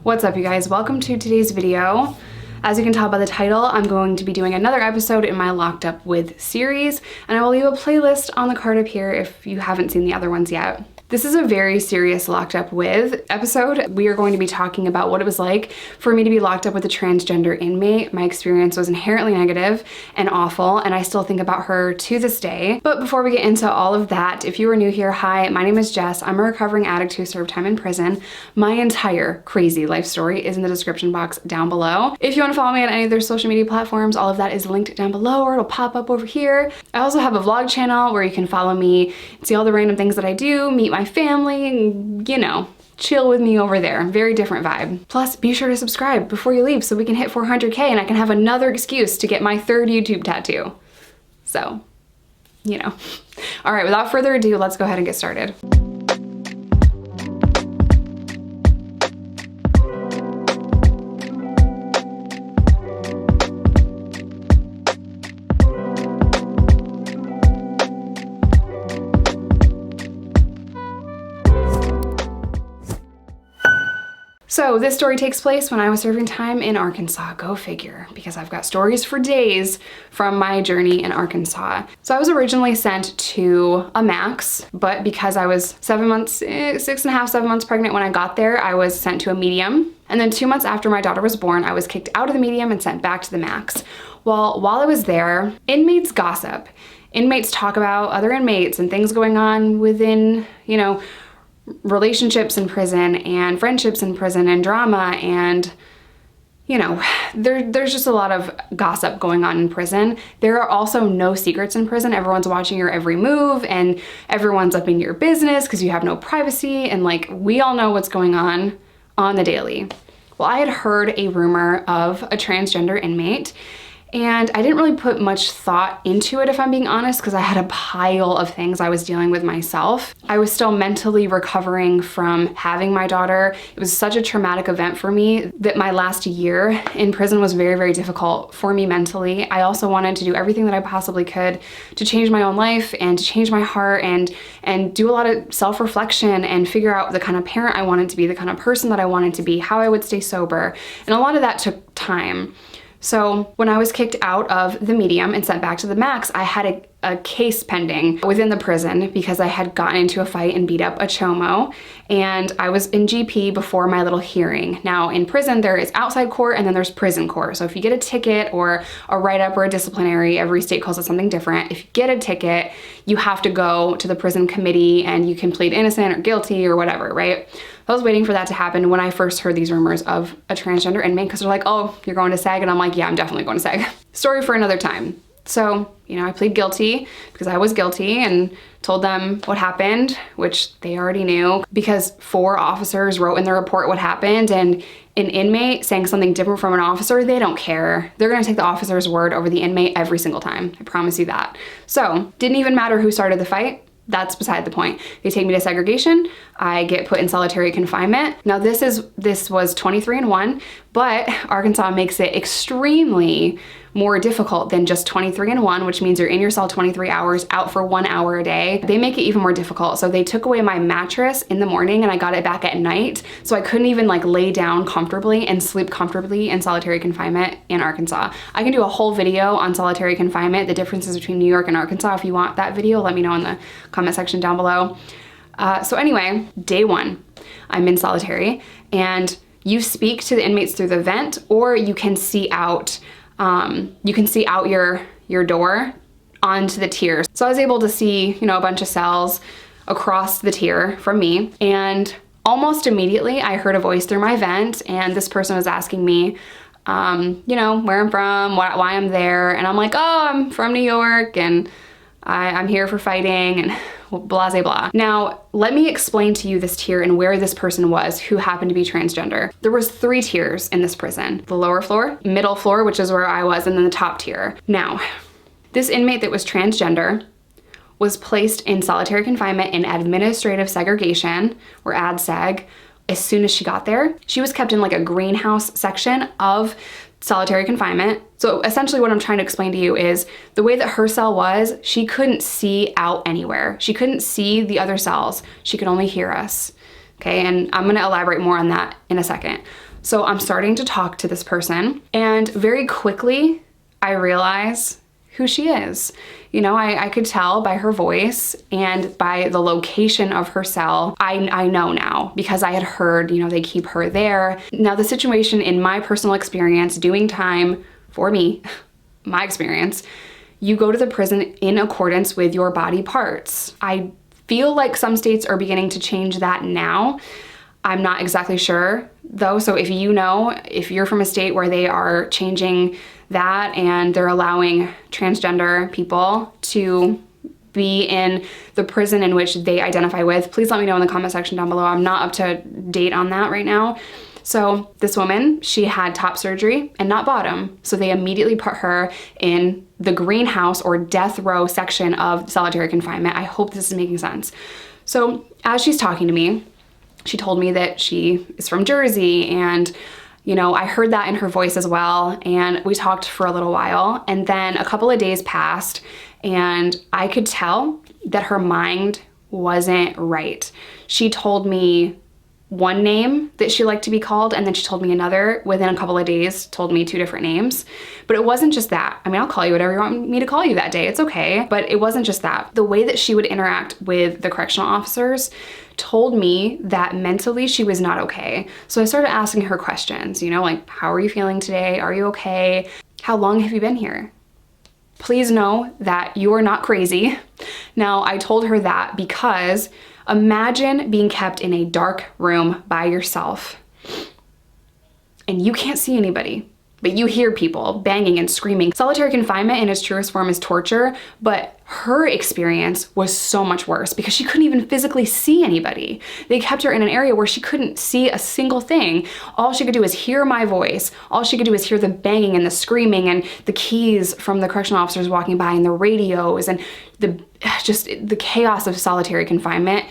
What's up, you guys? Welcome to today's video. As you can tell by the title, I'm going to be doing another episode in my Locked Up With series, and I will leave a playlist on the card up here if you haven't seen the other ones yet. This is a very serious Locked Up With episode. We are going to be talking about what it was like for me to be locked up with a transgender inmate. My experience was inherently negative and awful, and I still think about her to this day. But before we get into all of that, if you are new here, hi, my name is Jess. I'm a recovering addict who served time in prison. My entire crazy life story is in the description box down below. If you want to follow me on any of their social media platforms, all of that is linked down below, or it'll pop up over here. I also have a vlog channel where you can follow me, see all the random things that I do, meet my family, and, you know, chill with me over there. Very different vibe. Plus, be sure to subscribe before you leave so we can hit 400K and I can have another excuse to get my third YouTube tattoo. So, you know. All right, without further ado, let's go ahead and get started. So this story takes place when I was serving time in Arkansas. Go figure, because I've got stories for days from my journey in Arkansas. So I was originally sent to a max, but because I was 7 months, 6.5, 7 months pregnant when I got there, I was sent to a medium. And then 2 months after my daughter was born, I was kicked out of the medium and sent back to the max. Well, while I was there, inmates gossip. Inmates talk about other inmates and things going on within, you know, relationships in prison and friendships in prison and drama, and you know, there's just a lot of gossip going on in prison. There are also no secrets in prison. Everyone's watching your every move and everyone's up in your business because you have no privacy, and like, we all know what's going on the daily. Well, I had heard a rumor of a transgender inmate, and I didn't really put much thought into it, if I'm being honest, because I had a pile of things I was dealing with myself. I was still mentally recovering from having my daughter. It was such a traumatic event for me that my last year in prison was very, very difficult for me mentally. I also wanted to do everything that I possibly could to change my own life and to change my heart and do a lot of self-reflection and figure out the kind of parent I wanted to be, the kind of person that I wanted to be, how I would stay sober. And a lot of that took time. So when I was kicked out of the medium and sent back to the max, I had a case pending within the prison because I had gotten into a fight and beat up a chomo, and I was in GP before my little hearing. Now in prison, there is outside court and then there's prison court. So if you get a ticket or a write-up or a disciplinary, every state calls it something different. If you get a ticket, you have to go to the prison committee and you can plead innocent or guilty or whatever, right? I was waiting for that to happen when I first heard these rumors of a transgender inmate, because they're like, oh, you're going to SAG? And I'm like, yeah, I'm definitely going to SAG. Story for another time. So, you know, I plead guilty because I was guilty and told them what happened, which they already knew, because 4 officers wrote in the report what happened, and an inmate saying something different from an officer, they don't care. They're gonna take the officer's word over the inmate every single time. I promise you that. So, didn't even matter who started the fight. That's beside the point. They take me to segregation. I get put in solitary confinement. Now this was 23-1, but Arkansas makes it extremely more difficult than just 23-1, which means you're in your cell 23 hours, out for 1 hour a day. They make it even more difficult. So they took away my mattress in the morning and I got it back at night. So I couldn't even like lay down comfortably and sleep comfortably in solitary confinement in Arkansas. I can do a whole video on solitary confinement, the differences between New York and Arkansas. If you want that video, let me know in the comment section down below. So anyway, day 1, I'm in solitary, and you speak to the inmates through the vent, or you can see out your door onto the tier. So I was able to see, you know, a bunch of cells across the tier from me, and almost immediately I heard a voice through my vent, and this person was asking me, you know, where I'm from, why I'm there, and I'm like, oh, I'm from New York, and I'm here for fighting, and blah, blah, blah. Now, let me explain to you this tier and where this person was who happened to be transgender. There was 3 tiers in this prison. The lower floor, middle floor, which is where I was, and then the top tier. Now, this inmate that was transgender was placed in solitary confinement in administrative segregation, or ADSEG, as soon as she got there. She was kept in like a greenhouse section of solitary confinement. So essentially what I'm trying to explain to you is the way that her cell was, she couldn't see out anywhere. She couldn't see the other cells. She could only hear us. Okay, and I'm gonna elaborate more on that in a second. So I'm starting to talk to this person, and very quickly I realize who she is. You know, I could tell by her voice and by the location of her cell. I know now because I had heard, you know, they keep her there. Now the situation in my personal experience doing time for me, my experience, you go to the prison in accordance with your body parts. I feel like some states are beginning to change that now. I'm not exactly sure though, so if you know, if you're from a state where they are changing that and they're allowing transgender people to be in the prison in which they identify with, please let me know in the comment section down below. I'm not up to date on that right now. So this woman, she had top surgery and not bottom. So they immediately put her in the greenhouse or death row section of solitary confinement. I hope this is making sense. So as she's talking to me, she told me that she is from Jersey, and you know, I heard that in her voice as well, and we talked for a little while, and then a couple of days passed and I could tell that her mind wasn't right. She told me one name that she liked to be called, and then she told me another within a couple of days, told me 2 different names. But it wasn't just that. I mean, I'll call you whatever you want me to call you that day, it's okay. But it wasn't just that. The way that she would interact with the correctional officers told me that mentally she was not okay. So I started asking her questions, you know, like, how are you feeling today? Are you okay? How long have you been here? Please know that you are not crazy. Now, I told her that because imagine being kept in a dark room by yourself and you can't see anybody, but you hear people banging and screaming. Solitary confinement in its truest form is torture, but her experience was so much worse because she couldn't even physically see anybody. They kept her in an area where she couldn't see a single thing. All she could do is hear my voice. All she could do is hear the banging and the screaming and the keys from the correctional officers walking by and the radios and the chaos of solitary confinement.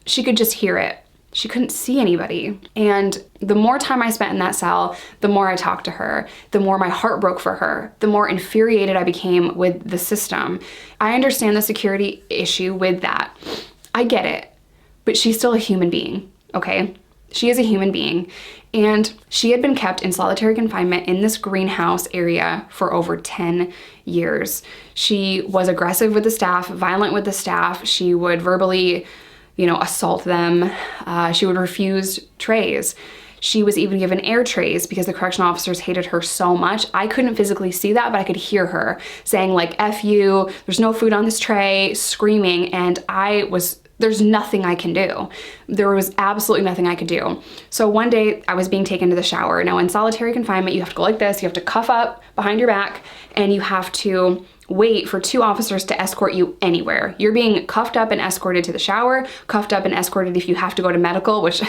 She could just hear it. She couldn't see anybody. And the more time I spent in that cell, the more I talked to her, the more my heart broke for her, the more infuriated I became with the system. I understand the security issue with that. I get it, but she's still a human being, okay? She is a human being, and she had been kept in solitary confinement in this greenhouse area for over 10 years. She was aggressive with the staff, violent with the staff. She would verbally, you know, assault them. She would refuse trays. She was even given air trays because the correctional officers hated her so much. I couldn't physically see that, but I could hear her saying like, F you, there's no food on this tray, screaming, and there's nothing I can do. There was absolutely nothing I could do. So one day I was being taken to the shower. Now in solitary confinement, you have to go like this, you have to cuff up behind your back, and you have to wait for 2 officers to escort you anywhere. You're being cuffed up and escorted to the shower, cuffed up and escorted if you have to go to medical, which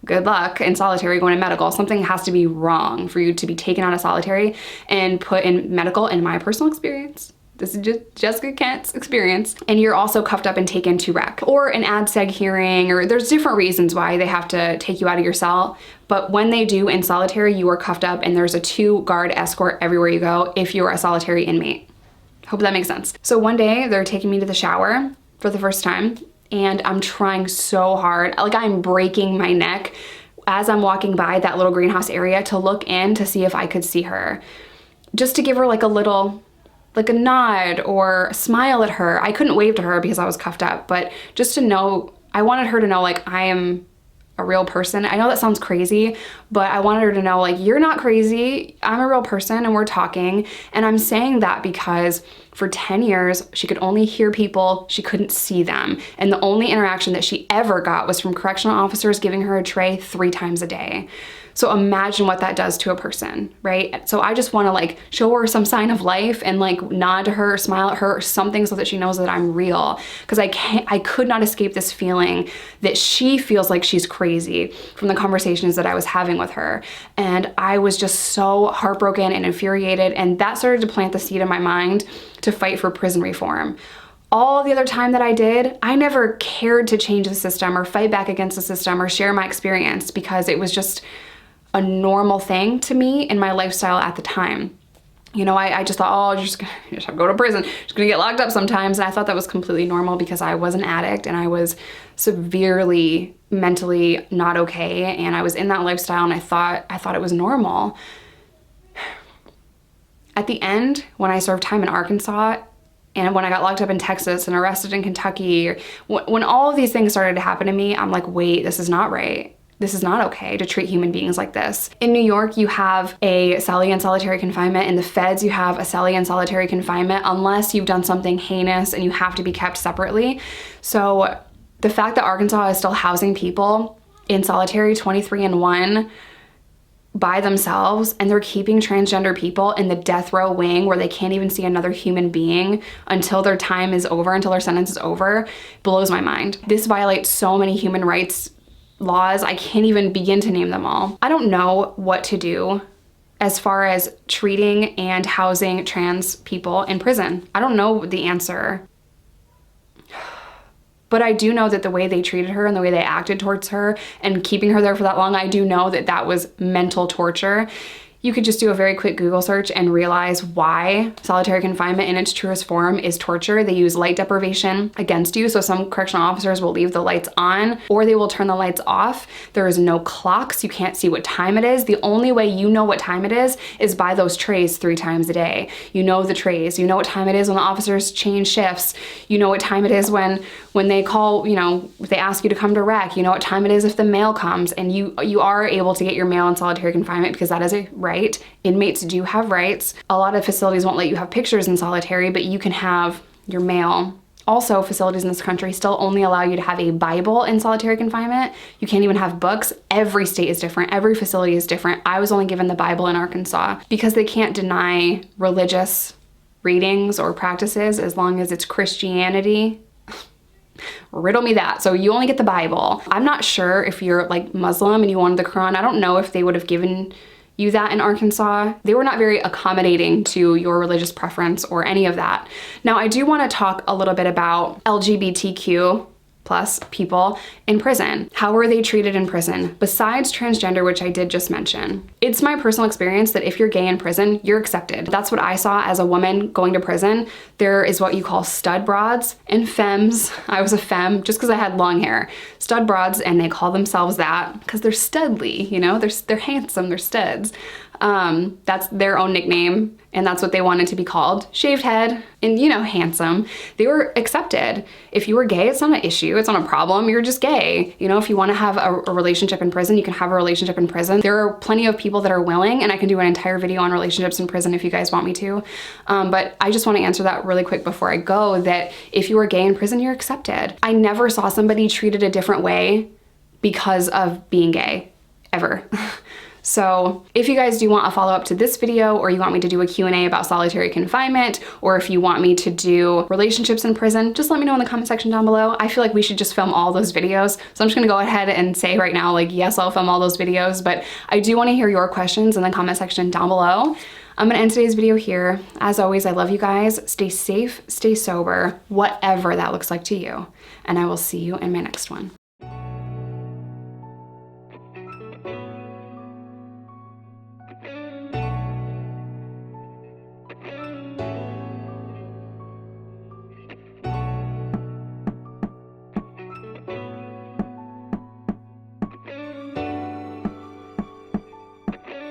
good luck in solitary going to medical. Something has to be wrong for you to be taken out of solitary and put in medical, in my personal experience. This is just Jessica Kent's experience. And you're also cuffed up and taken to rec or an ADSEG hearing, or there's different reasons why they have to take you out of your cell. But when they do in solitary, you are cuffed up and there's a 2-guard escort everywhere you go if you're a solitary inmate. Hope that makes sense. So one day they're taking me to the shower for the first time, and I'm trying so hard, like I'm breaking my neck as I'm walking by that little greenhouse area to look in to see if I could see her. Just to give her like a little, like a nod or a smile at her. I couldn't wave to her because I was cuffed up, but just to know, I wanted her to know like I am a real person. I know that sounds crazy, but I wanted her to know like, you're not crazy. I'm a real person and we're talking. And I'm saying that because for 10 years, she could only hear people, she couldn't see them. And the only interaction that she ever got was from correctional officers giving her a tray 3 times a day. So imagine what that does to a person, right? So I just wanna like show her some sign of life and like nod to her, smile at her or something so that she knows that I'm real. Because I could not escape this feeling that she feels like she's crazy from the conversations that I was having with her. And I was just so heartbroken and infuriated, and that started to plant the seed in my mind to fight for prison reform. All the other time that I did, I never cared to change the system or fight back against the system or share my experience because it was just a normal thing to me in my lifestyle at the time. You know, I just thought, oh, you're just gonna go to prison, just gonna get locked up sometimes. And I thought that was completely normal because I was an addict and I was severely mentally not okay, and I was in that lifestyle, and I thought it was normal. At the end, when I served time in Arkansas, and when I got locked up in Texas and arrested in Kentucky, when all of these things started to happen to me, I'm like, wait, this is not right. This is not okay to treat human beings like this. In New York, you have a cellie in solitary confinement. In the feds, you have a cellie in solitary confinement unless you've done something heinous and you have to be kept separately. So the fact that Arkansas is still housing people in solitary 23-1 by themselves, and they're keeping transgender people in the death row wing where they can't even see another human being until their time is over, until their sentence is over, blows my mind. This violates so many human rights laws. I can't even begin to name them all. I don't know what to do as far as treating and housing trans people in prison. I don't know the answer. But I do know that the way they treated her and the way they acted towards her and keeping her there for that long, I do know that that was mental torture. You could just do a very quick Google search and realize why solitary confinement in its truest form is torture. They use light deprivation against you. So some correctional officers will leave the lights on or they will turn the lights off. There is no clocks. You can't see what time it is. The only way you know what time it is by those trays 3 times a day. You know the trays. You know what time it is when the officers change shifts. You know what time it is when they call, you know, they ask you to come to rec. You know what time it is if the mail comes, and you are able to get your mail in solitary confinement because that is a right. Inmates do have rights. A lot of facilities won't let you have pictures in solitary, but you can have your mail. Also, facilities in this country still only allow you to have a Bible in solitary confinement. You can't even have books. Every state is different. Every facility is different. I was only given the Bible in Arkansas because they can't deny religious readings or practices as long as it's Christianity. Riddle me that. So you only get the Bible. I'm not sure if you're like Muslim and you wanted the Quran. I don't know if they would have given you that in Arkansas. They were not very accommodating to your religious preference or any of that. Now, I do want to talk a little bit about LGBTQ plus people in prison. How were they treated in prison? Besides transgender, which I did just mention, it's my personal experience that if you're gay in prison, you're accepted. That's what I saw as a woman going to prison. There is what you call stud broads and femmes. I was a femme just because I had long hair. Stud broads, and they call themselves that because they're studly, you know, they're handsome, they're studs. That's their own nickname, and that's what they wanted to be called. Shaved head and, you know, handsome. They were accepted. If you were gay, it's not an issue, it's not a problem, you're just gay. You know, if you want to have a relationship in prison, you can have a relationship in prison. There are plenty of people that are willing, and I can do an entire video on relationships in prison if you guys want me to. But I just want to answer that really quick before I go, that if you are gay in prison, you're accepted. I never saw somebody treated a different way because of being gay, ever. So if you guys do want a follow-up to this video, or you want me to do a Q&A about solitary confinement, or if you want me to do relationships in prison, just let me know in the comment section down below. I feel like we should just film all those videos. So I'm just gonna go ahead and say right now, like, yes, I'll film all those videos, but I do wanna hear your questions in the comment section down below. I'm gonna end today's video here. As always, I love you guys. Stay safe, stay sober, whatever that looks like to you. And I will see you in my next one.